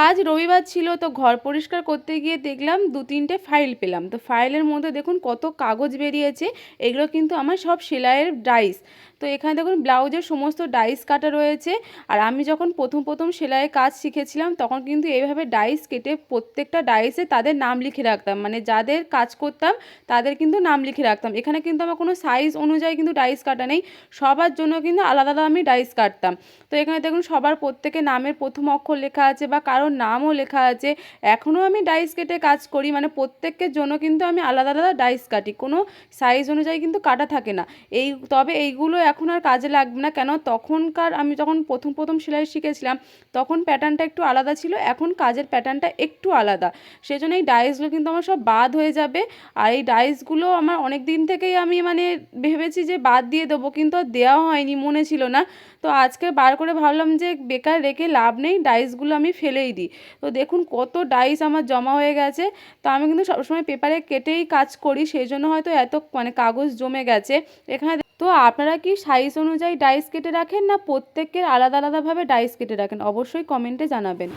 আজ রবিবার ছিল, তো ঘর পরিষ্কার করতে গিয়ে দেখলাম 2-3টে ফাইল পেলাম। তো ফাইলের মধ্যে দেখুন কত কাগজ বেরিয়েছে। এগুলো কিন্তু আমার সব সেলাইয়ের ডাইস। তো এখানে দেখুন ব্লাউজের সমস্ত ডাইস কাটা রয়েছে। আর আমি যখন প্রথম সেলাইয়ের কাজ শিখেছিলাম তখন কিন্তু এইভাবে ডাইস কেটে প্রত্যেকটা ডাইসে তাদের নাম লিখে রাখতাম, মানে যাদের কাজ করতাম তাদের কিন্তু নাম লিখে রাখতাম। এখানে কিন্তু আমার কোনো সাইজ অনুযায়ী কিন্তু ডাইস কাটা নেই, সবার জন্য কিন্তু আলাদা আলাদা আমি ডাইস কাটতাম। তো এখানে দেখুন সবার প্রত্যেকের নামের প্রথম অক্ষর লেখা আছে বা কারোর নামও লেখা আছে। এখনও আমি ডাইস কেটে কাজ করি, মানে প্রত্যেকের জন্য কিন্তু আমি আলাদা আলাদা ডাইস কাটি, কোনো সাইজ অনুযায়ী কিন্তু কাটা থাকে না। তবে এইগুলো এখন আর কাজে লাগবে না, কেন তখনকার আমি যখন প্রথম সেলাই শিখেছিলাম তখন প্যাটার্নটা একটু আলাদা ছিল, এখন কাজের প্যাটার্নটা একটু আলাদা। সেজন্য এই ডাইসগুলো কিন্তু আমার সব বাদ হয়ে যাবে। আর এই ডাইসগুলো আমার অনেক দিন থেকেই আমি মানে ভেবেছি যে বাদ দিয়ে দেবো, কিন্তু আর দেওয়া হয়নি, মনে ছিল না। তো আজকে বার করে ভাবলাম যে বেকার রেখে লাভ নেই, ডাইসগুলো আমি ফেলেই দিই। তো দেখুন কত ডাইস আমার জমা হয়ে গেছে। তো আমি কিন্তু সবসময় পেপারে কেটেই কাজ করি, সেই জন্য হয়তো এত মানে কাগজ জমে গেছে এখানে। তো আপনারা কি সাইজ অনুযায়ী ডাইস কেটে রাখেন না প্রত্যেকের আলাদা আলাদাভাবে ডাইস কেটে রাখেন? অবশ্যই কমেন্টে জানাবেন।